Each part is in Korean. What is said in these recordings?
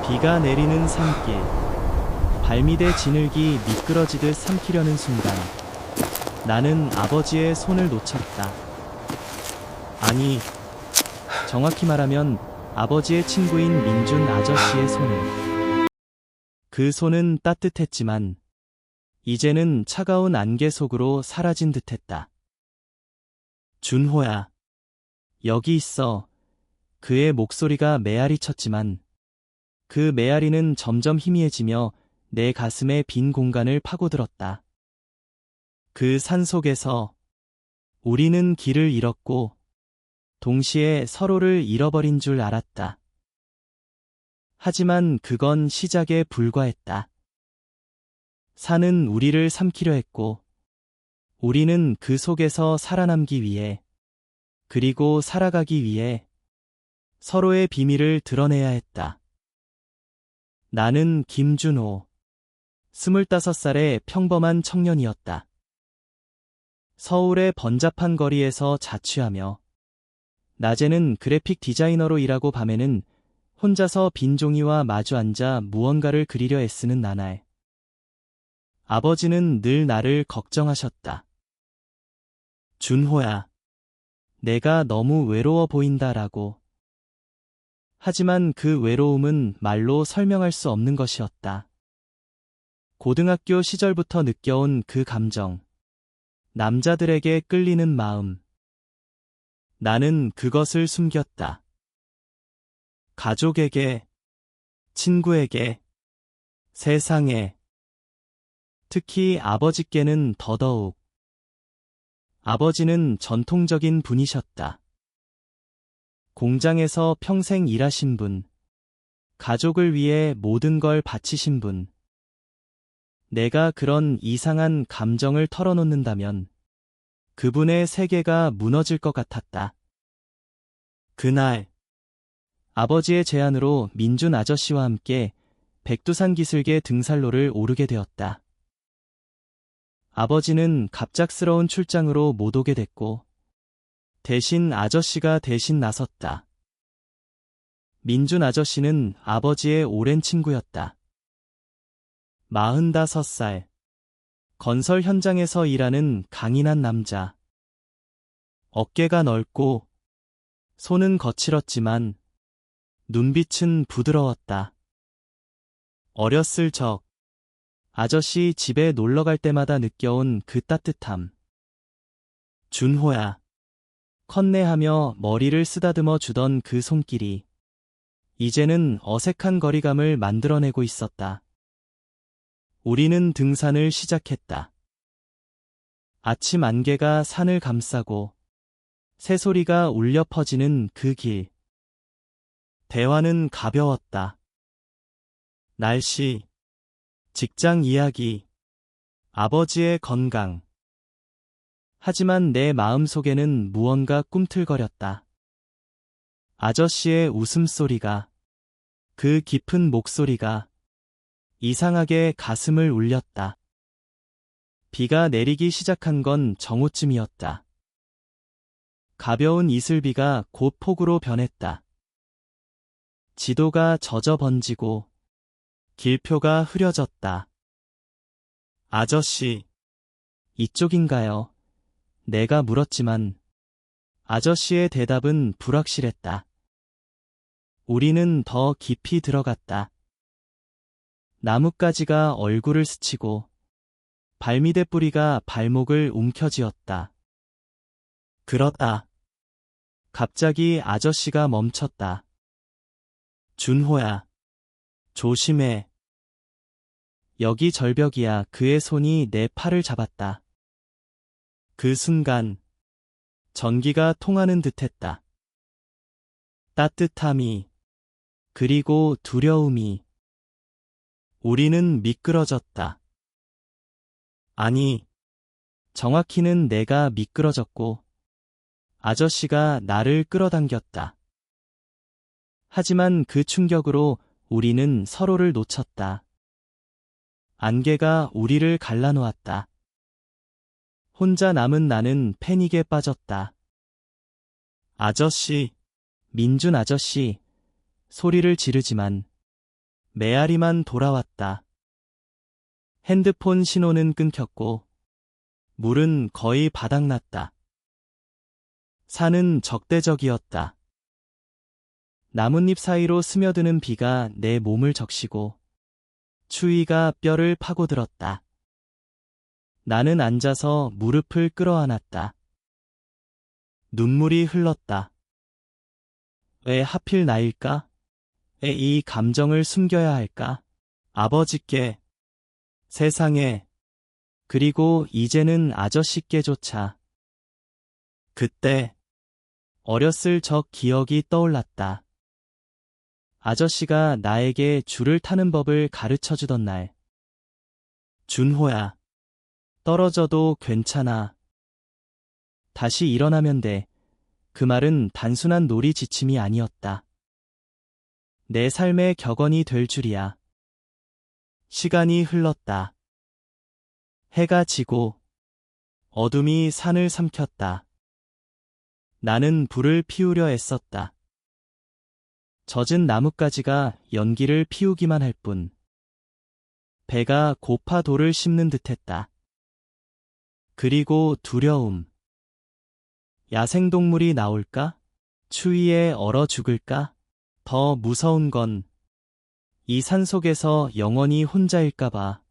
비가 내리는 산길, 발밑에 지늘기 미끄러지듯 삼키려는 순간 나는 아버지의 손을 놓쳤다. 아니, 정확히 말하면 아버지의 친구인 민준 아저씨의 손을. 그 손은 따뜻했지만 이제는 차가운 안개 속으로 사라진 듯했다. 준호야, 여기 있어. 그의 목소리가 메아리 쳤지만 그 메아리는 점점 희미해지며 내 가슴의 빈 공간을 파고들었다. 그 산 속에서 우리는 길을 잃었고 동시에 서로를 잃어버린 줄 알았다. 하지만 그건 시작에 불과했다. 산은 우리를 삼키려 했고 우리는 그 속에서 살아남기 위해, 그리고 살아가기 위해 서로의 비밀을 드러내야 했다. 나는 김준호, 25살의 평범한 청년이었다. 서울의 번잡한 거리에서 자취하며 낮에는 그래픽 디자이너로 일하고 밤에는 혼자서 빈 종이와 마주 앉아 무언가를 그리려 애쓰는 나날. 아버지는 늘 나를 걱정하셨다. 준호야, 내가 너무 외로워 보인다라고. 하지만 그 외로움은 말로 설명할 수 없는 것이었다. 고등학교 시절부터 느껴온 그 감정, 남자들에게 끌리는 마음. 나는 그것을 숨겼다. 가족에게, 친구에게, 세상에, 특히 아버지께는 더더욱. 아버지는 전통적인 분이셨다. 공장에서 평생 일하신 분, 가족을 위해 모든 걸 바치신 분. 내가 그런 이상한 감정을 털어놓는다면 그분의 세계가 무너질 것 같았다. 그날, 아버지의 제안으로 민준 아저씨와 함께 백두산 기슭의 등산로를 오르게 되었다. 아버지는 갑작스러운 출장으로 못 오게 됐고 대신 아저씨가 대신 나섰다. 민준 아저씨는 아버지의 오랜 친구였다. 45살, 건설 현장에서 일하는 강인한 남자. 어깨가 넓고 손은 거칠었지만 눈빛은 부드러웠다. 어렸을 적 아저씨 집에 놀러갈 때마다 느껴온 그 따뜻함. 준호야, 컨내하며 머리를 쓰다듬어 주던 그 손길이 이제는 어색한 거리감을 만들어내고 있었다. 우리는 등산을 시작했다. 아침 안개가 산을 감싸고 새소리가 울려 퍼지는 그 길. 대화는 가벼웠다. 날씨, 직장 이야기, 아버지의 건강. 하지만 내 마음속에는 무언가 꿈틀거렸다. 아저씨의 웃음소리가, 그 깊은 목소리가 이상하게 가슴을 울렸다. 비가 내리기 시작한 건 정오쯤이었다. 가벼운 이슬비가 곧 폭우로 변했다. 지도가 젖어 번지고 길표가 흐려졌다. 아저씨, 이쪽인가요? 내가 물었지만 아저씨의 대답은 불확실했다. 우리는 더 깊이 들어갔다. 나뭇가지가 얼굴을 스치고 발밑의 뿌리가 발목을 움켜쥐었다. 그러다 갑자기 아저씨가 멈췄다. 준호야, 조심해. 여기 절벽이야. 그의 손이 내 팔을 잡았다. 그 순간 전기가 통하는 듯했다. 따뜻함이, 그리고 두려움이. 우리는 미끄러졌다. 아니, 정확히는 내가 미끄러졌고 아저씨가 나를 끌어당겼다. 하지만 그 충격으로 우리는 서로를 놓쳤다. 안개가 우리를 갈라놓았다. 혼자 남은 나는 패닉에 빠졌다. 아저씨, 민준 아저씨, 소리를 지르지만 메아리만 돌아왔다. 핸드폰 신호는 끊겼고 물은 거의 바닥났다. 산은 적대적이었다. 나뭇잎 사이로 스며드는 비가 내 몸을 적시고 추위가 뼈를 파고들었다. 나는 앉아서 무릎을 끌어안았다. 눈물이 흘렀다. 왜 하필 나일까? 왜 이 감정을 숨겨야 할까? 아버지께, 세상에, 그리고 이제는 아저씨께조차. 그때 어렸을 적 기억이 떠올랐다. 아저씨가 나에게 줄을 타는 법을 가르쳐주던 날. 준호야, 떨어져도 괜찮아. 다시 일어나면 돼. 그 말은 단순한 놀이 지침이 아니었다. 내 삶의 격언이 될 줄이야. 시간이 흘렀다. 해가 지고 어둠이 산을 삼켰다. 나는 불을 피우려 애썼다. 젖은 나뭇가지가 연기를 피우기만 할 뿐. 배가 고파 돌을 씹는 듯했다. 그리고 두려움. 야생동물이 나올까? 추위에 얼어 죽을까? 더 무서운 건 이 산속에서 영원히 혼자일까봐.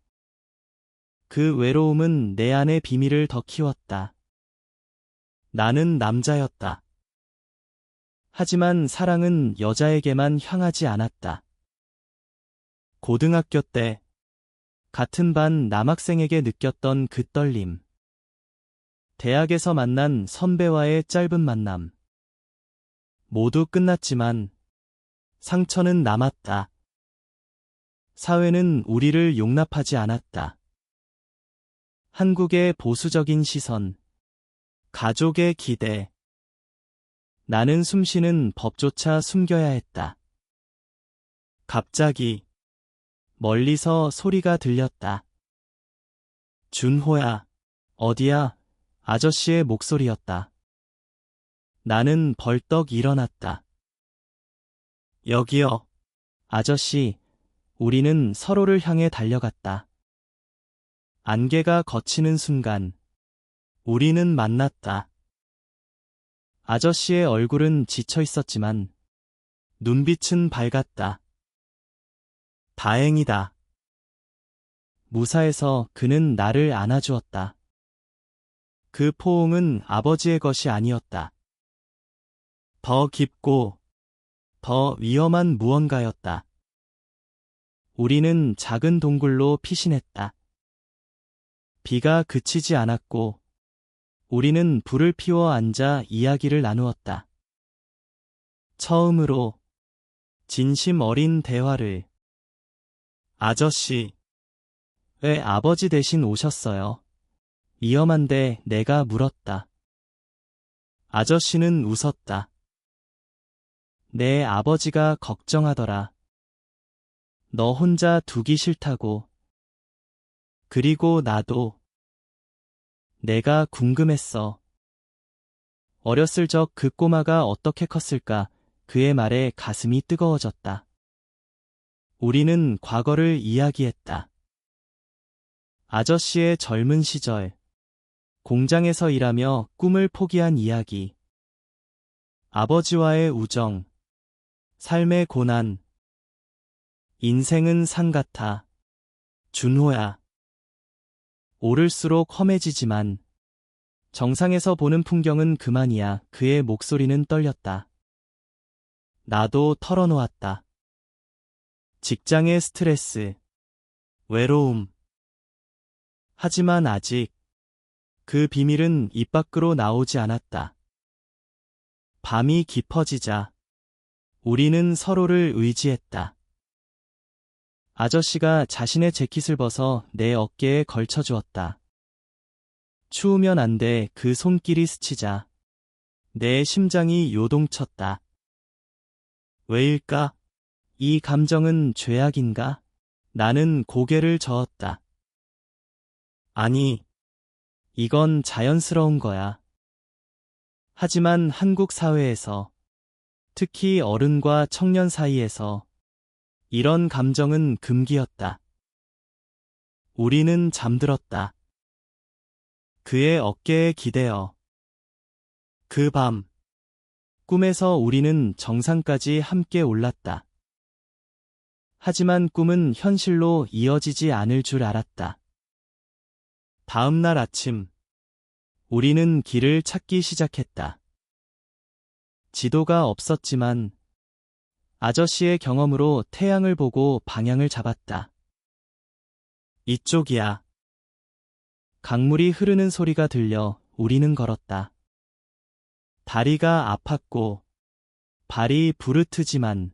그 외로움은 내 안의 비밀을 더 키웠다. 나는 남자였다. 하지만 사랑은 여자에게만 향하지 않았다. 고등학교 때 같은 반 남학생에게 느꼈던 그 떨림. 대학에서 만난 선배와의 짧은 만남. 모두 끝났지만 상처는 남았다. 사회는 우리를 용납하지 않았다. 한국의 보수적인 시선, 가족의 기대. 나는 숨쉬는 법조차 숨겨야 했다. 갑자기 멀리서 소리가 들렸다. 준호야, 어디야? 아저씨의 목소리였다. 나는 벌떡 일어났다. 여기요. 아저씨, 우리는 서로를 향해 달려갔다. 안개가 걷히는 순간, 우리는 만났다. 아저씨의 얼굴은 지쳐 있었지만, 눈빛은 밝았다. 다행이다. 무사해서 그는 나를 안아주었다. 그 포옹은 아버지의 것이 아니었다. 더 깊고, 더 위험한 무언가였다. 우리는 작은 동굴로 피신했다. 비가 그치지 않았고, 우리는 불을 피워 앉아 이야기를 나누었다. 처음으로 진심 어린 대화를. 아저씨, 왜 아버지 대신 오셨어요? 위험한데 내가 물었다. 아저씨는 웃었다. 내 아버지가 걱정하더라. 너 혼자 두기 싫다고. 그리고 나도. 내가 궁금했어. 어렸을 적 그 꼬마가 어떻게 컸을까? 그의 말에 가슴이 뜨거워졌다. 우리는 과거를 이야기했다. 아저씨의 젊은 시절, 공장에서 일하며 꿈을 포기한 이야기, 아버지와의 우정, 삶의 고난. 인생은 산 같아. 준호야. 오를수록 험해지지만 정상에서 보는 풍경은 그만이야. 그의 목소리는 떨렸다. 나도 털어놓았다. 직장의 스트레스, 외로움. 하지만 아직 그 비밀은 입 밖으로 나오지 않았다. 밤이 깊어지자 우리는 서로를 의지했다. 아저씨가 자신의 재킷을 벗어 내 어깨에 걸쳐주었다. 추우면 안 돼. 그 손길이 스치자 내 심장이 요동쳤다. 왜일까? 이 감정은 죄악인가? 나는 고개를 저었다. 아니, 이건 자연스러운 거야. 하지만 한국 사회에서, 특히 어른과 청년 사이에서 이런 감정은 금기였다. 우리는 잠들었다. 그의 어깨에 기대어. 그 밤, 꿈에서 우리는 정상까지 함께 올랐다. 하지만 꿈은 현실로 이어지지 않을 줄 알았다. 다음 날 아침, 우리는 길을 찾기 시작했다. 지도가 없었지만 아저씨의 경험으로 태양을 보고 방향을 잡았다. 이쪽이야. 강물이 흐르는 소리가 들려 우리는 걸었다. 다리가 아팠고 발이 부르트지만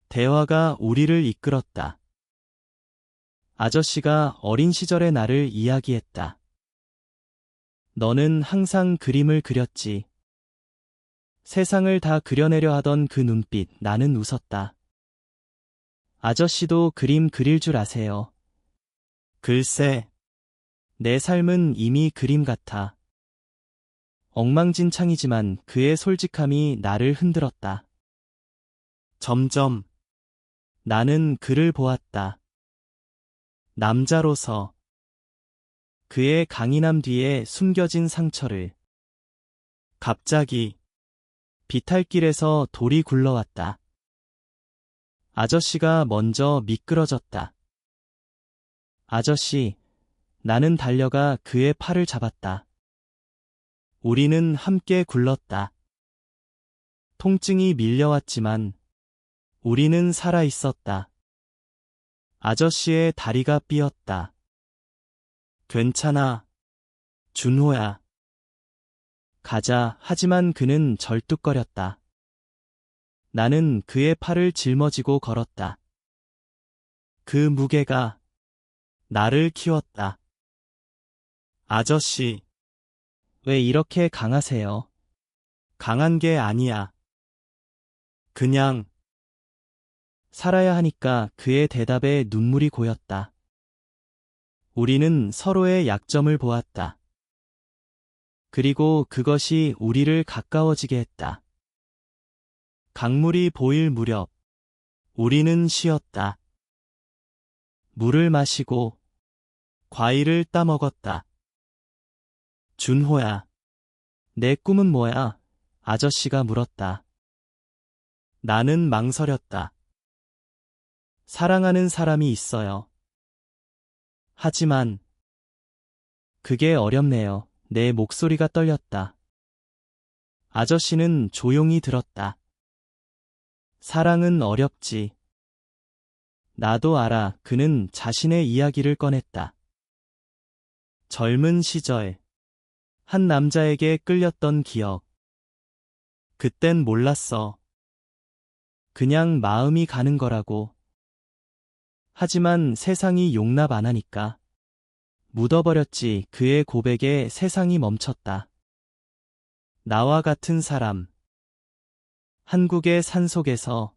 대화가 우리를 이끌었다. 아저씨가 어린 시절의 나를 이야기했다. 너는 항상 그림을 그렸지. 세상을 다 그려내려 하던 그 눈빛, 나는 웃었다. 아저씨도 그림 그릴 줄 아세요? 글쎄, 내 삶은 이미 그림 같아. 엉망진창이지만 그의 솔직함이 나를 흔들었다. 점점 나는 그를 보았다. 남자로서 그의 강인함 뒤에 숨겨진 상처를. 갑자기 비탈길에서 돌이 굴러왔다. 아저씨가 먼저 미끄러졌다. 아저씨, 나는 달려가 그의 팔을 잡았다. 우리는 함께 굴렀다. 통증이 밀려왔지만 우리는 살아 있었다. 아저씨의 다리가 삐었다. 괜찮아, 준호야. 가자. 하지만 그는 절뚝거렸다. 나는 그의 팔을 짊어지고 걸었다. 그 무게가 나를 키웠다. 아저씨, 왜 이렇게 강하세요? 강한 게 아니야. 그냥 살아야 하니까. 그의 대답에 눈물이 고였다. 우리는 서로의 약점을 보았다. 그리고 그것이 우리를 가까워지게 했다. 강물이 보일 무렵 우리는 쉬었다. 물을 마시고 과일을 따먹었다. 준호야, 내 꿈은 뭐야? 아저씨가 물었다. 나는 망설였다. 사랑하는 사람이 있어요. 하지만 그게 어렵네요. 내 목소리가 떨렸다. 아저씨는 조용히 들었다. 사랑은 어렵지. 나도 알아. 그는 자신의 이야기를 꺼냈다. 젊은 시절 한 남자에게 끌렸던 기억. 그땐 몰랐어. 그냥 마음이 가는 거라고. 하지만 세상이 용납 안 하니까 묻어버렸지. 그의 고백에 세상이 멈췄다. 나와 같은 사람. 한국의 산속에서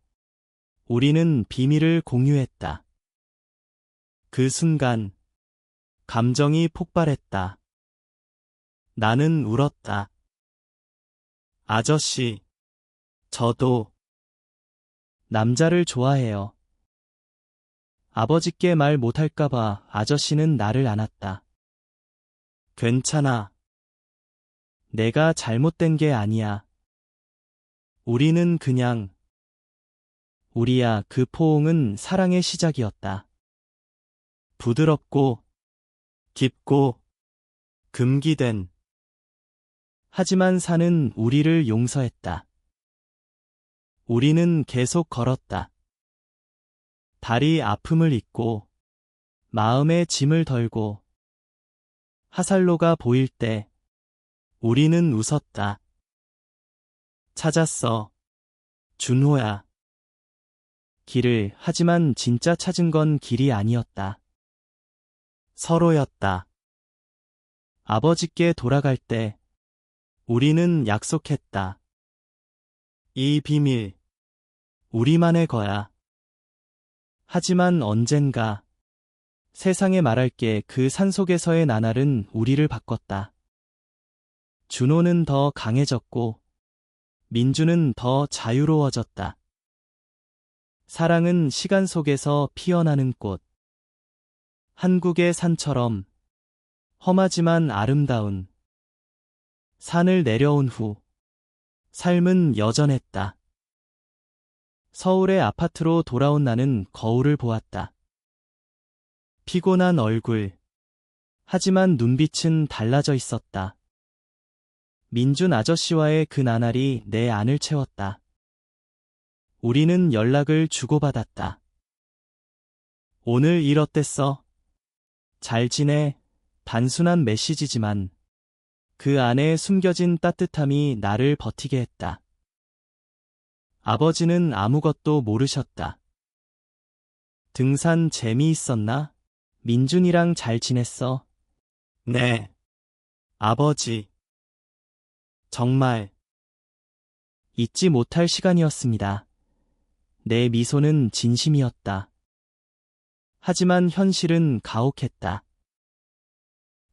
우리는 비밀을 공유했다. 그 순간 감정이 폭발했다. 나는 울었다. 아저씨, 저도 남자를 좋아해요. 아버지께 말 못할까봐. 아저씨는 나를 안았다. 괜찮아. 내가 잘못된 게 아니야. 우리는 그냥 우리야. 그 포옹은 사랑의 시작이었다. 부드럽고 깊고 금기된. 하지만 산은 우리를 용서했다. 우리는 계속 걸었다. 다리 아픔을 잊고 마음의 짐을 덜고 하살로가 보일 때 우리는 웃었다. 찾았어, 준호야. 길을. 하지만 진짜 찾은 건 길이 아니었다. 서로였다. 아버지께 돌아갈 때 우리는 약속했다. 이 비밀, 우리만의 거야. 하지만 언젠가 세상에 말할게. 그 산속에서의 나날은 우리를 바꿨다. 준호는 더 강해졌고 민주는 더 자유로워졌다. 사랑은 시간 속에서 피어나는 꽃. 한국의 산처럼 험하지만 아름다운 산을 내려온 후 삶은 여전했다. 서울의 아파트로 돌아온 나는 거울을 보았다. 피곤한 얼굴. 하지만 눈빛은 달라져 있었다. 민준 아저씨와의 그 나날이 내 안을 채웠다. 우리는 연락을 주고받았다. 오늘 일 어땠어? 잘 지내? 단순한 메시지지만 그 안에 숨겨진 따뜻함이 나를 버티게 했다. 아버지는 아무것도 모르셨다. 등산 재미있었나? 민준이랑 잘 지냈어? 네. 아버지. 정말 잊지 못할 시간이었습니다. 내 미소는 진심이었다. 하지만 현실은 가혹했다.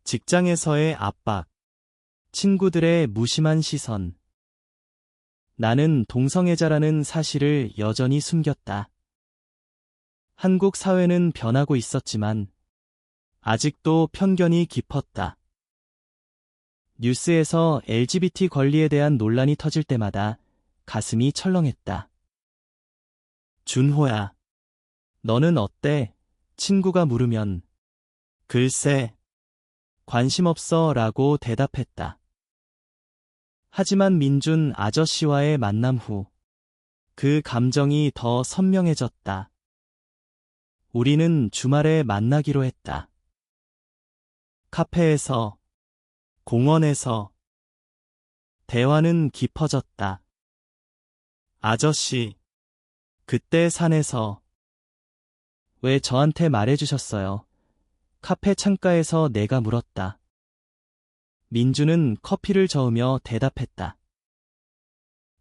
직장에서의 압박, 친구들의 무심한 시선. 나는 동성애자라는 사실을 여전히 숨겼다. 한국 사회는 변하고 있었지만 아직도 편견이 깊었다. 뉴스에서 LGBT 권리에 대한 논란이 터질 때마다 가슴이 철렁했다. 준호야, 너는 어때? 친구가 물으면 글쎄, 관심 없어 라고 대답했다. 하지만 민준 아저씨와의 만남 후 그 감정이 더 선명해졌다. 우리는 주말에 만나기로 했다. 카페에서, 공원에서 대화는 깊어졌다. 아저씨, 그때 산에서 왜 저한테 말해주셨어요? 카페 창가에서 내가 물었다. 민주는 커피를 저으며 대답했다.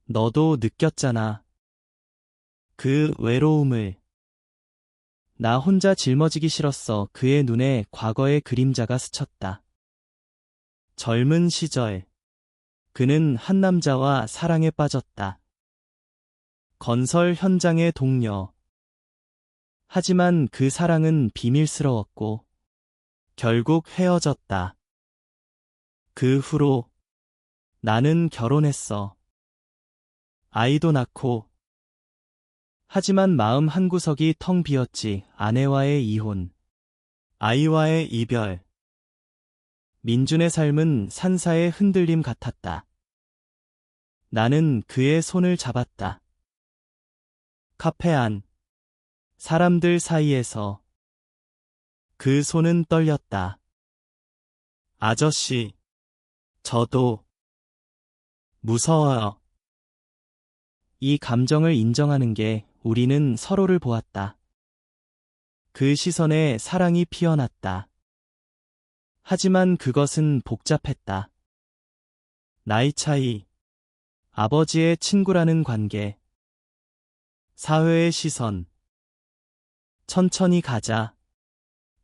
너도 느꼈잖아. 그 외로움을. 나 혼자 짊어지기 싫었어. 그의 눈에 과거의 그림자가 스쳤다. 젊은 시절. 그는 한 남자와 사랑에 빠졌다. 건설 현장의 동료. 하지만 그 사랑은 비밀스러웠고 결국 헤어졌다. 그 후로 나는 결혼했어. 아이도 낳고. 하지만 마음 한구석이 텅 비었지. 아내와의 이혼, 아이와의 이별. 민준의 삶은 산사의 흔들림 같았다. 나는 그의 손을 잡았다. 카페 안, 사람들 사이에서 그 손은 떨렸다. 아저씨, 저도 무서워요. 이 감정을 인정하는 게 우리는 서로를 보았다. 그 시선에 사랑이 피어났다. 하지만 그것은 복잡했다. 나이 차이, 아버지의 친구라는 관계, 사회의 시선. 천천히 가자.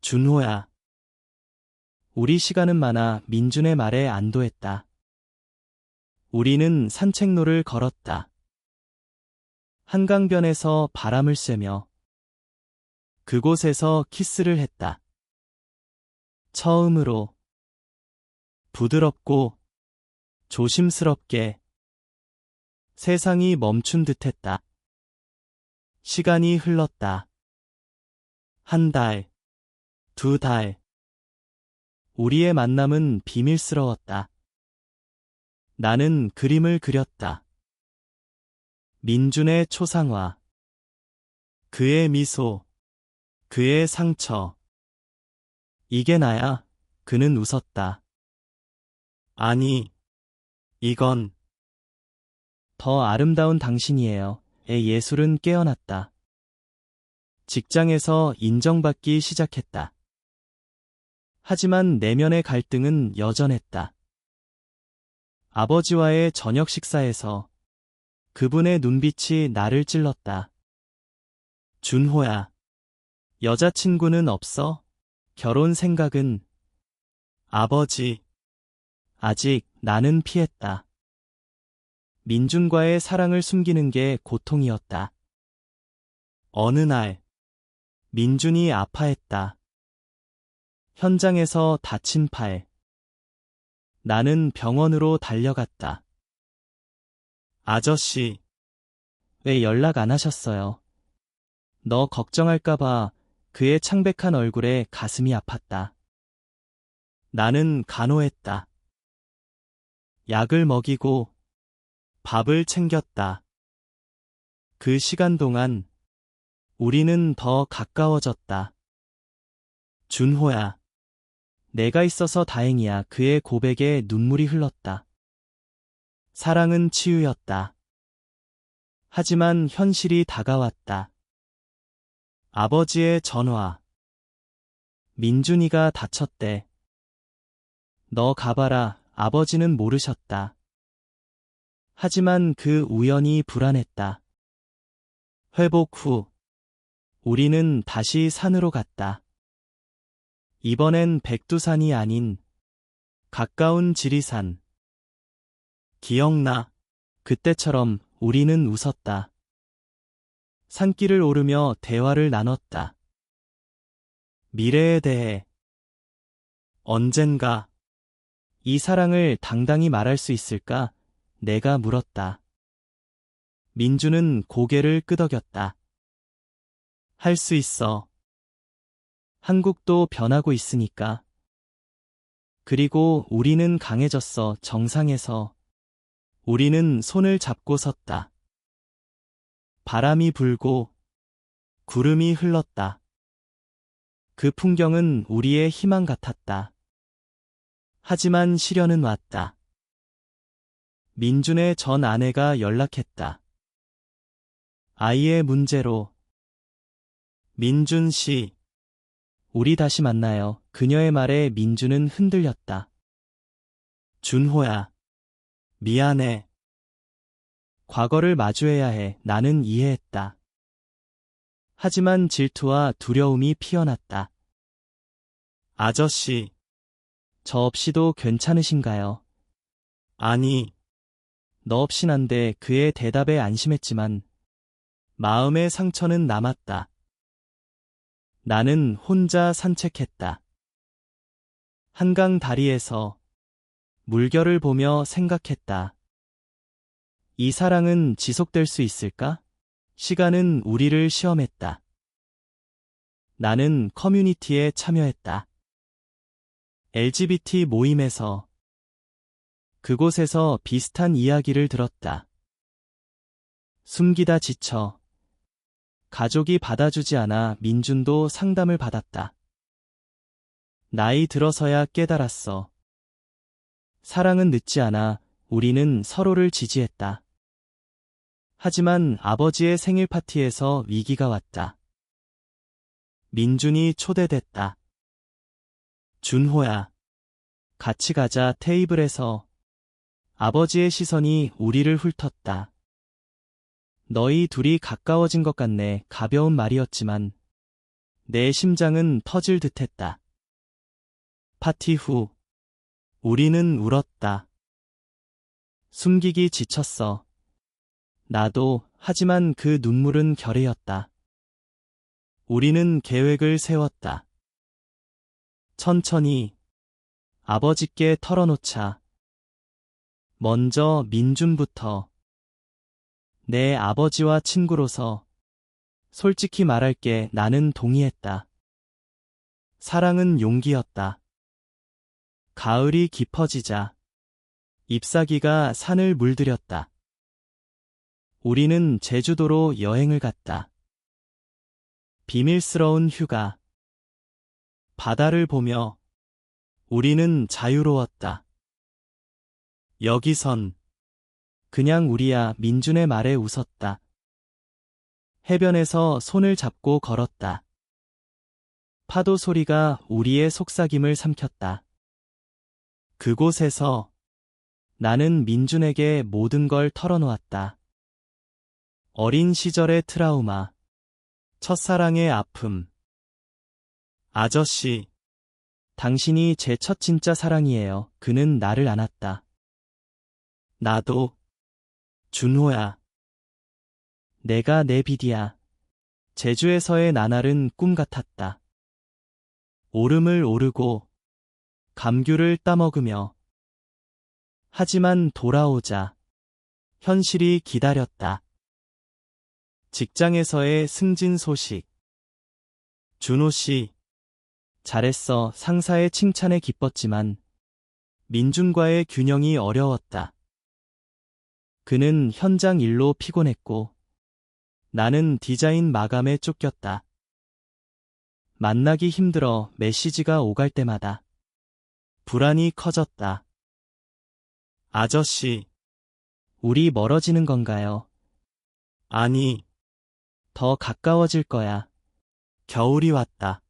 준호야. 우리 시간은 많아. 민준의 말에 안도했다. 우리는 산책로를 걸었다. 한강변에서 바람을 쐬며 그곳에서 키스를 했다. 처음으로 부드럽고 조심스럽게. 세상이 멈춘 듯했다. 시간이 흘렀다. 한 달, 두 달. 우리의 만남은 비밀스러웠다. 나는 그림을 그렸다. 민준의 초상화. 그의 미소. 그의 상처. 이게 나야. 그는 웃었다. 아니, 이건 더 아름다운 당신이에요. 의 예술은 깨어났다. 직장에서 인정받기 시작했다. 하지만 내면의 갈등은 여전했다. 아버지와의 저녁 식사에서 그분의 눈빛이 나를 찔렀다. 준호야, 여자친구는 없어? 결혼 생각은? 아버지, 아직. 나는 피했다. 민준과의 사랑을 숨기는 게 고통이었다. 어느 날, 민준이 아파했다. 현장에서 다친 팔. 나는 병원으로 달려갔다. 아저씨, 왜 연락 안 하셨어요? 너 걱정할까봐 그의 창백한 얼굴에 가슴이 아팠다. 나는 간호했다. 약을 먹이고 밥을 챙겼다. 그 시간 동안 우리는 더 가까워졌다. 준호야, 내가 있어서 다행이야. 그의 고백에 눈물이 흘렀다. 사랑은 치유였다. 하지만 현실이 다가왔다. 아버지의 전화. 민준이가 다쳤대. 너 가봐라. 아버지는 모르셨다. 하지만 그 우연이 불안했다. 회복 후, 우리는 다시 산으로 갔다. 이번엔 백두산이 아닌 가까운 지리산. 기억나. 그때처럼 우리는 웃었다. 산길을 오르며 대화를 나눴다. 미래에 대해. 언젠가 이 사랑을 당당히 말할 수 있을까? 내가 물었다. 민주는 고개를 끄덕였다. 할 수 있어. 한국도 변하고 있으니까. 그리고 우리는 강해졌어. 정상에서. 우리는 손을 잡고 섰다. 바람이 불고 구름이 흘렀다. 그 풍경은 우리의 희망 같았다. 하지만 시련은 왔다. 민준의 전 아내가 연락했다. 아이의 문제로. 민준 씨, 우리 다시 만나요. 그녀의 말에 민준은 흔들렸다. 준호야, 미안해. 과거를 마주해야 해. 나는 이해했다. 하지만 질투와 두려움이 피어났다. 아저씨, 저 없이도 괜찮으신가요? 아니, 너 없인 안 돼. 그의 대답에 안심했지만 마음의 상처는 남았다. 나는 혼자 산책했다. 한강 다리에서 물결을 보며 생각했다. 이 사랑은 지속될 수 있을까? 시간은 우리를 시험했다. 나는 커뮤니티에 참여했다. LGBT 모임에서. 그곳에서 비슷한 이야기를 들었다. 숨기다 지쳐. 가족이 받아주지 않아. 민준도 상담을 받았다. 나이 들어서야 깨달았어. 사랑은 늦지 않아. 우리는 서로를 지지했다. 하지만 아버지의 생일 파티에서 위기가 왔다. 민준이 초대됐다. 준호야, 같이 가자. 테이블에서 아버지의 시선이 우리를 훑었다. 너희 둘이 가까워진 것 같네. 가벼운 말이었지만 내 심장은 터질 듯했다. 파티 후 우리는 울었다. 숨기기 지쳤어. 나도. 하지만 그 눈물은 결의였다. 우리는 계획을 세웠다. 천천히 아버지께 털어놓자. 먼저 민준부터. 내 아버지와 친구로서 솔직히 말할게. 나는 동의했다. 사랑은 용기였다. 가을이 깊어지자 잎사귀가 산을 물들였다. 우리는 제주도로 여행을 갔다. 비밀스러운 휴가. 바다를 보며 우리는 자유로웠다. 여기선 그냥 우리야. 민준의 말에 웃었다. 해변에서 손을 잡고 걸었다. 파도 소리가 우리의 속삭임을 삼켰다. 그곳에서 나는 민준에게 모든 걸 털어놓았다. 어린 시절의 트라우마, 첫사랑의 아픔. 아저씨, 당신이 제 첫 진짜 사랑이에요. 그는 나를 안았다. 나도. 준호야, 내가 내 비디야. 제주에서의 나날은 꿈 같았다. 오름을 오르고 감귤을 따먹으며. 하지만 돌아오자 현실이 기다렸다. 직장에서의 승진 소식. 준호 씨, 잘했어. 상사의 칭찬에 기뻤지만 민준과의 균형이 어려웠다. 그는 현장 일로 피곤했고 나는 디자인 마감에 쫓겼다. 만나기 힘들어 메시지가 오갈 때마다 불안이 커졌다. 아저씨, 우리 멀어지는 건가요? 아니, 더 가까워질 거야. 겨울이 왔다.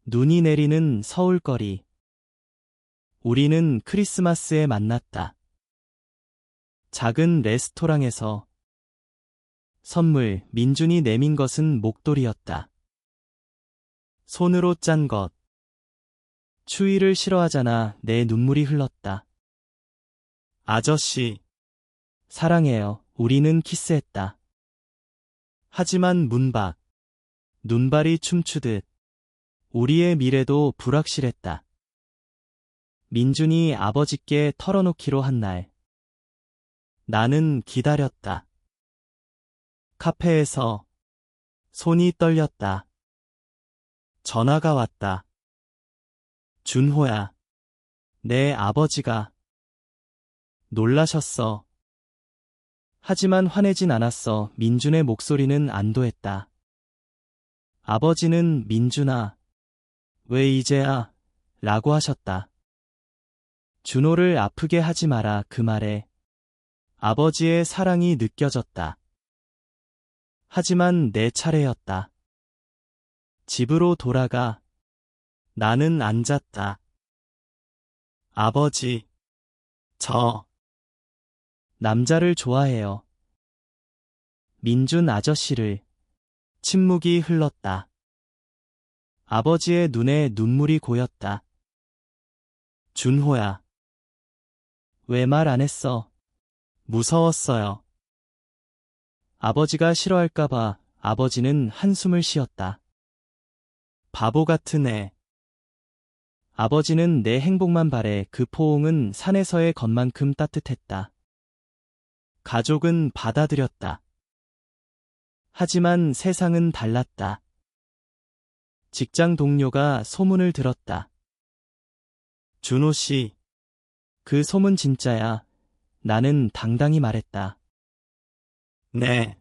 눈이 내리는 서울거리. 우리는 크리스마스에 만났다. 작은 레스토랑에서. 선물, 민준이 내민 것은 목도리였다. 손으로 짠 것. 추위를 싫어하잖아. 내 눈물이 흘렀다. 아저씨, 사랑해요. 우리는 키스했다. 하지만 문 밖, 눈발이 춤추듯 우리의 미래도 불확실했다. 민준이 아버지께 털어놓기로 한 날. 나는 기다렸다. 카페에서 손이 떨렸다. 전화가 왔다. 준호야, 내 아버지가. 놀라셨어. 하지만 화내진 않았어. 민준의 목소리는 안도했다. 아버지는 민준아, 왜 이제야? 라고 하셨다. 준호를 아프게 하지 마라. 그 말에 아버지의 사랑이 느껴졌다. 하지만 내 차례였다. 집으로 돌아가. 나는 앉았다. 아버지, 저 남자를 좋아해요. 민준 아저씨를. 침묵이 흘렀다. 아버지의 눈에 눈물이 고였다. 준호야. 왜 말 안 했어? 무서웠어요. 아버지가 싫어할까봐. 아버지는 한숨을 쉬었다. 바보 같은 애. 아버지는 내 행복만 바래. 그 포옹은 산에서의 것만큼 따뜻했다. 가족은 받아들였다. 하지만 세상은 달랐다. 직장 동료가 소문을 들었다. 준호 씨, 그 소문 진짜야. 나는 당당히 말했다. 네,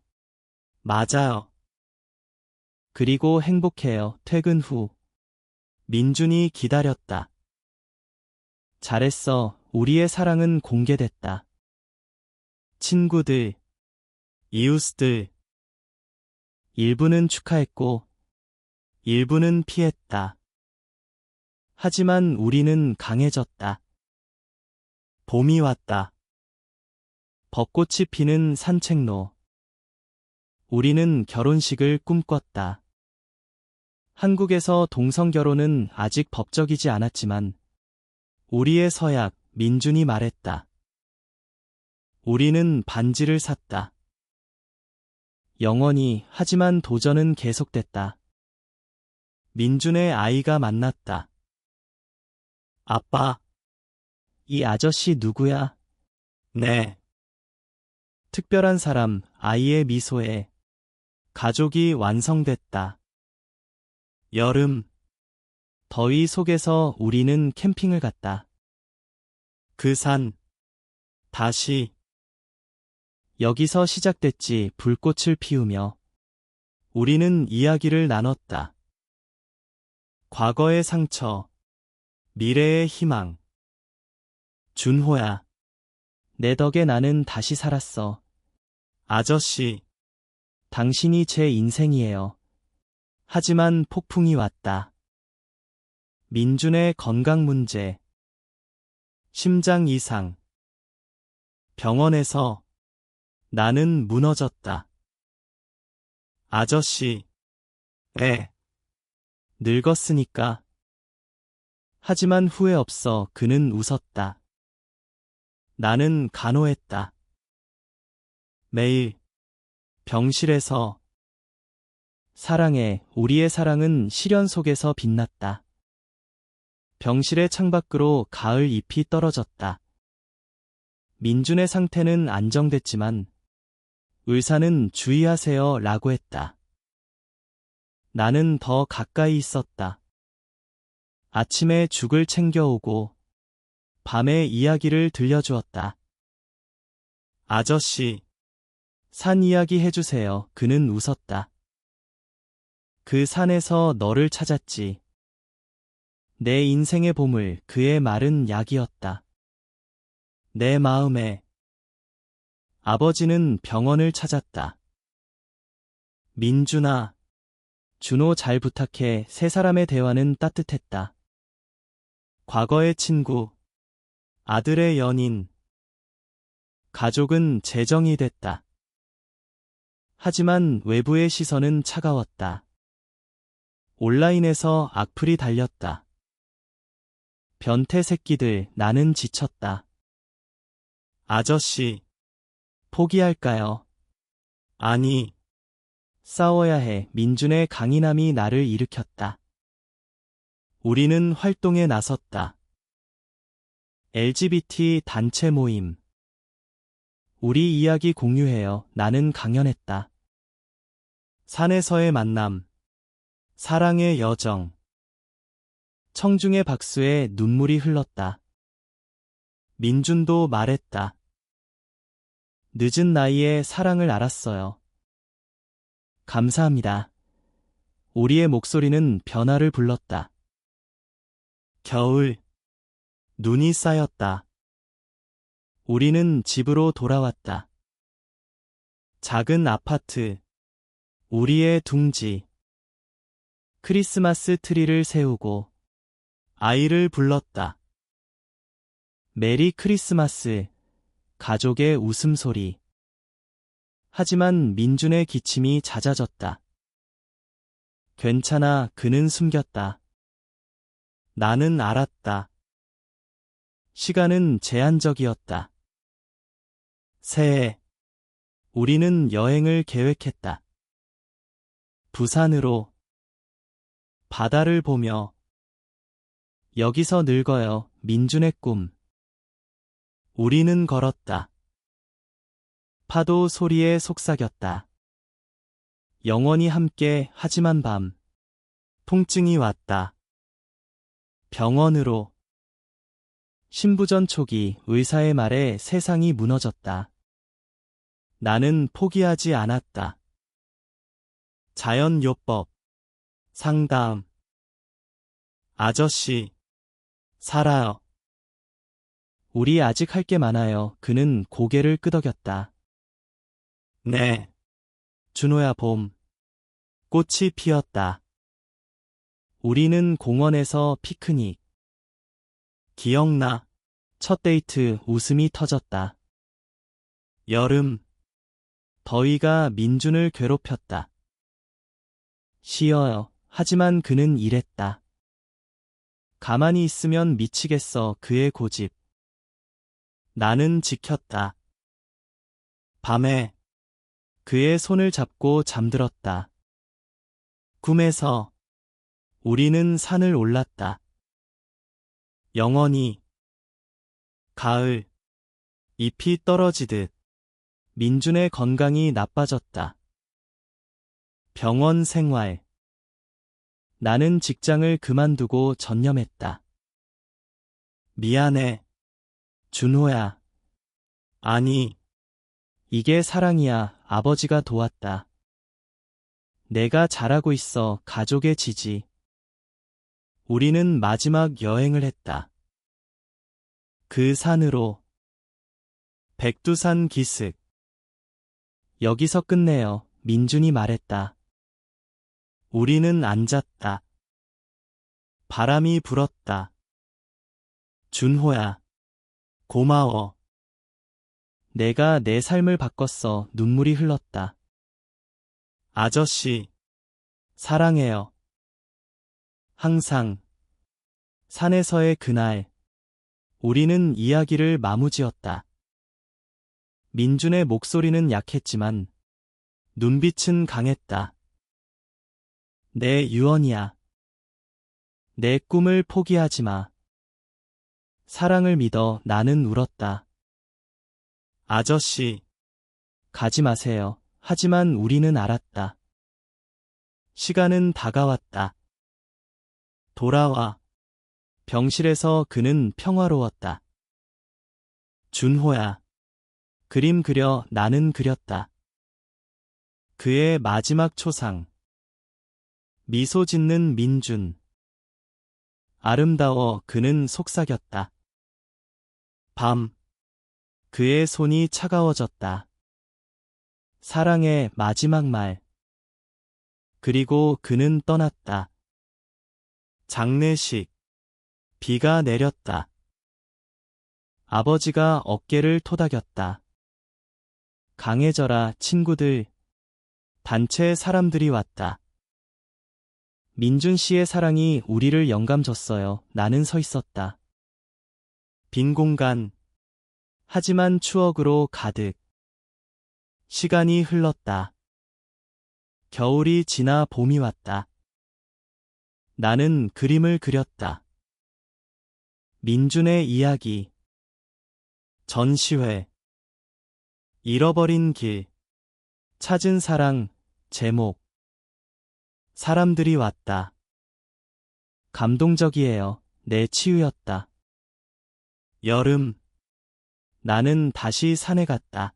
맞아요. 그리고 행복해요. 퇴근 후. 민준이 기다렸다. 잘했어. 우리의 사랑은 공개됐다. 친구들, 이웃들. 일부는 축하했고, 일부는 피했다. 하지만 우리는 강해졌다. 봄이 왔다. 벚꽃이 피는 산책로. 우리는 결혼식을 꿈꿨다. 한국에서 동성결혼은 아직 법적이지 않았지만 우리의 서약, 민준이 말했다. 우리는 반지를 샀다. 영원히. 하지만 도전은 계속됐다. 민준의 아이가 만났다. 아빠, 이 아저씨 누구야? 네. 특별한 사람, 아이의 미소에 가족이 완성됐다. 여름. 더위 속에서 우리는 캠핑을 갔다. 그 산. 다시. 여기서 시작됐지. 불꽃을 피우며 우리는 이야기를 나눴다. 과거의 상처, 미래의 희망. 준호야, 내 덕에 나는 다시 살았어. 아저씨, 당신이 제 인생이에요. 하지만 폭풍이 왔다. 민준의 건강 문제. 심장 이상. 병원에서 나는 무너졌다. 아저씨, 늙었으니까. 하지만 후회 없어. 그는 웃었다. 나는 간호했다. 매일 병실에서 사랑해, 우리의 사랑은 시련 속에서 빛났다. 병실의 창밖으로 가을 잎이 떨어졌다. 민준의 상태는 안정됐지만 의사는 주의하세요 라고 했다. 나는 더 가까이 있었다. 아침에 죽을 챙겨오고 밤에 이야기를 들려주었다. 아저씨, 산 이야기 해주세요. 그는 웃었다. 그 산에서 너를 찾았지. 내 인생의 보물, 그의 말은 약이었다. 내 마음에. 아버지는 병원을 찾았다. 민준아, 준호 잘 부탁해. 세 사람의 대화는 따뜻했다. 과거의 친구, 아들의 연인, 가족은 재정이 됐다. 하지만 외부의 시선은 차가웠다. 온라인에서 악플이 달렸다. 변태 새끼들, 나는 지쳤다. 아저씨, 포기할까요? 아니, 싸워야 해. 민준의 강인함이 나를 일으켰다. 우리는 활동에 나섰다. LGBT 단체 모임. 우리 이야기 공유해요. 나는 강연했다. 산에서의 만남. 사랑의 여정. 청중의 박수에 눈물이 흘렀다. 민준도 말했다. 늦은 나이에 사랑을 알았어요. 감사합니다. 우리의 목소리는 변화를 불렀다. 겨울. 눈이 쌓였다. 우리는 집으로 돌아왔다. 작은 아파트. 우리의 둥지. 크리스마스 트리를 세우고 아이를 불렀다. 메리 크리스마스. 가족의 웃음소리. 하지만 민준의 기침이 잦아졌다. 괜찮아, 그는 숨겼다. 나는 알았다. 시간은 제한적이었다. 새해. 우리는 여행을 계획했다. 부산으로. 바다를 보며. 여기서 늙어요. 민준의 꿈. 우리는 걸었다. 파도 소리에 속삭였다. 영원히 함께. 하지만 밤. 통증이 왔다. 병원으로. 신부전 초기. 의사의 말에 세상이 무너졌다. 나는 포기하지 않았다. 자연요법. 상담. 아저씨. 살아요. 우리 아직 할 게 많아요. 그는 고개를 끄덕였다. 네. 준호야, 봄. 꽃이 피었다. 우리는 공원에서 피크닉. 기억나. 첫 데이트. 웃음이 터졌다. 여름. 더위가 민준을 괴롭혔다. 쉬어요. 하지만 그는 이랬다. 가만히 있으면 미치겠어. 그의 고집. 나는 지켰다. 밤에 그의 손을 잡고 잠들었다. 꿈에서 우리는 산을 올랐다. 영원히. 가을. 잎이 떨어지듯 민준의 건강이 나빠졌다. 병원 생활. 나는 직장을 그만두고 전념했다. 미안해. 준호야. 아니. 이게 사랑이야. 아버지가 도왔다. 내가 잘하고 있어. 가족의 지지. 우리는 마지막 여행을 했다. 그 산으로. 백두산 기슭. 여기서 끝내요. 민준이 말했다. 우리는 앉았다. 바람이 불었다. 준호야. 고마워. 내가 내 삶을 바꿨어. 눈물이 흘렀다. 아저씨. 사랑해요. 항상. 산에서의 그날. 우리는 이야기를 마무지었다. 민준의 목소리는 약했지만 눈빛은 강했다. 내 유언이야. 내 꿈을 포기하지 마. 사랑을 믿어. 나는 울었다. 아저씨, 가지 마세요. 하지만 우리는 알았다. 시간은 다가왔다. 돌아와. 병실에서 그는 평화로웠다. 준호야. 그림 그려. 나는 그렸다. 그의 마지막 초상. 미소 짓는 민준. 아름다워. 그는 속삭였다. 밤. 그의 손이 차가워졌다. 사랑의 마지막 말. 그리고 그는 떠났다. 장례식. 비가 내렸다. 아버지가 어깨를 토닥였다. 강해져라, 친구들. 단체 사람들이 왔다. 민준 씨의 사랑이 우리를 영감 줬어요. 나는 서 있었다. 빈 공간. 하지만 추억으로 가득. 시간이 흘렀다. 겨울이 지나 봄이 왔다. 나는 그림을 그렸다. 민준의 이야기. 전시회. 잃어버린 길. 찾은 사랑. 제목. 사람들이 왔다. 감동적이에요. 내 치유였다. 여름. 나는 다시 산에 갔다.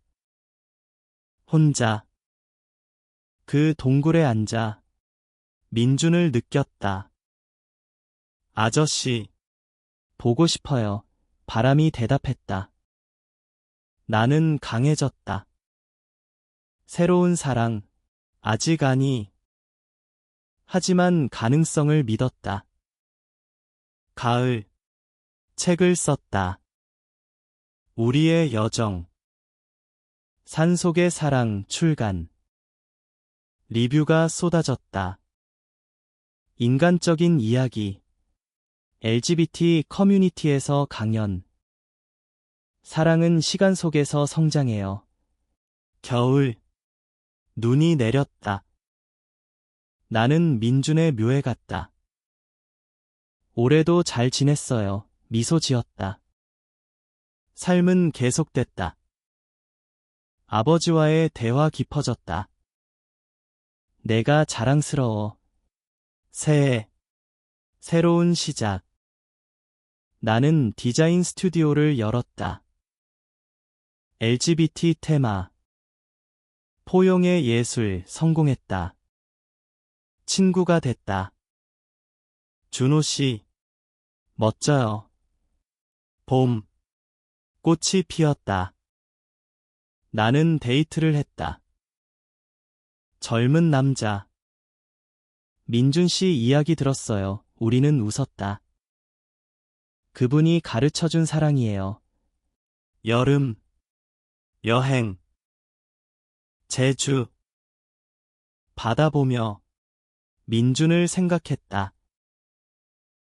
혼자. 그 동굴에 앉아 민준을 느꼈다. 아저씨, 보고 싶어요. 바람이 대답했다. 나는 강해졌다. 새로운 사랑, 아직 아니. 하지만 가능성을 믿었다. 가을, 책을 썼다. 우리의 여정. 산속의 사랑 출간. 리뷰가 쏟아졌다. 인간적인 이야기. LGBT 커뮤니티에서 강연. 사랑은 시간 속에서 성장해요. 겨울. 눈이 내렸다. 나는 민준의 묘에 갔다. 올해도 잘 지냈어요. 미소 지었다. 삶은 계속됐다. 아버지와의 대화 깊어졌다. 내가 자랑스러워. 새해. 새로운 시작. 나는 디자인 스튜디오를 열었다. LGBT 테마. 포용의 예술 성공했다. 친구가 됐다. 준호 씨. 멋져요. 봄. 꽃이 피었다. 나는 데이트를 했다. 젊은 남자. 민준 씨 이야기 들었어요. 우리는 웃었다. 그분이 가르쳐준 사랑이에요. 여름. 여행. 제주. 바다 보며 민준을 생각했다.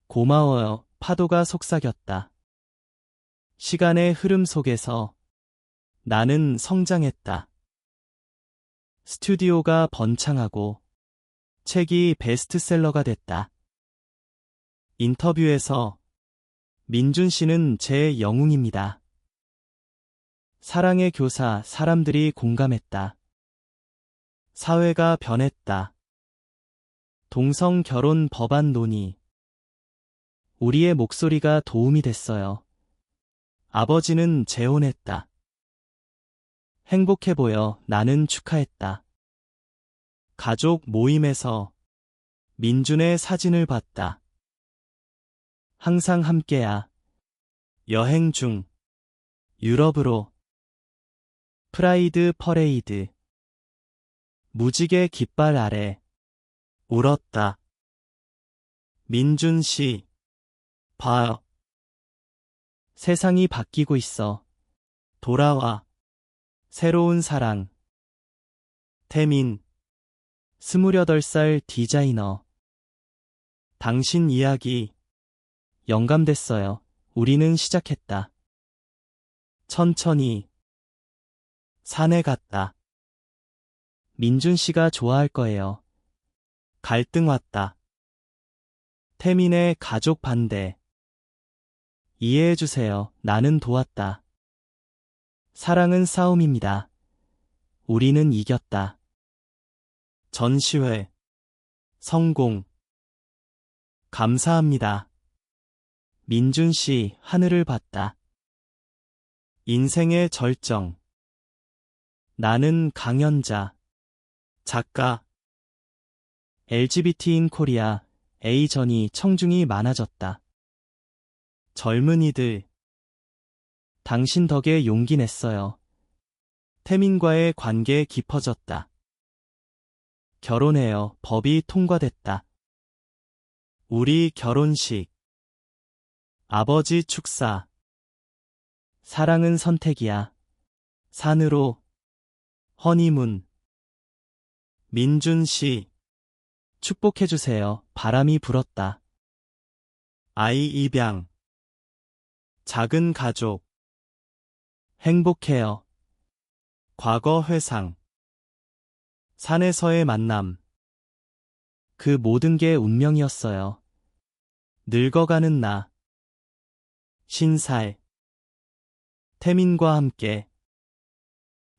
고마워요. 파도가 속삭였다. 시간의 흐름 속에서 나는 성장했다. 스튜디오가 번창하고 책이 베스트셀러가 됐다. 인터뷰에서 민준 씨는 제 영웅입니다. 사랑의 교사. 사람들이 공감했다. 사회가 변했다. 동성 결혼 법안 논의. 우리의 목소리가 도움이 됐어요. 아버지는 재혼했다. 행복해 보여. 나는 축하했다. 가족 모임에서 민준의 사진을 봤다. 항상 함께야. 여행 중. 유럽으로. 프라이드 퍼레이드. 무지개 깃발 아래. 울었다. 민준 씨. 봐요. 세상이 바뀌고 있어. 돌아와. 새로운 사랑. 태민. 28살 디자이너. 당신 이야기. 영감됐어요. 우리는 시작했다. 천천히. 산에 갔다. 민준 씨가 좋아할 거예요. 갈등 왔다. 태민의 가족 반대. 이해해주세요. 나는 도왔다. 사랑은 싸움입니다. 우리는 이겼다. 전시회. 성공. 감사합니다. 민준 씨 하늘을 봤다. 인생의 절정. 나는 강연자. 작가. LGBT인 코리아 A전이 청중이 많아졌다. 젊은이들. 당신 덕에 용기 냈어요. 태민과의 관계 깊어졌다. 결혼해요. 법이 통과됐다. 우리 결혼식. 아버지 축사. 사랑은 선택이야. 산으로. 허니문. 민준 씨. 축복해주세요. 바람이 불었다. 아이 입양. 작은 가족. 행복해요. 과거 회상. 산에서의 만남. 그 모든 게 운명이었어요. 늙어가는 나. 신살. 태민과 함께.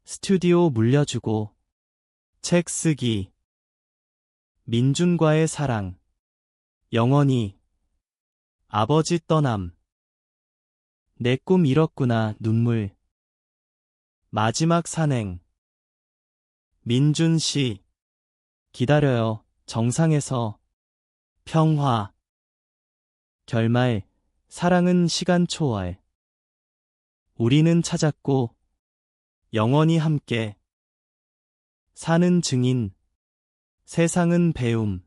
스튜디오 물려주고. 책 쓰기. 민준과의 사랑. 영원히. 아버지 떠남. 내 꿈 잃었구나. 눈물. 마지막 산행. 민준 씨. 기다려요. 정상에서. 평화. 결말. 사랑은 시간 초월. 우리는 찾았고. 영원히 함께. 사는 증인. 세상은 배움.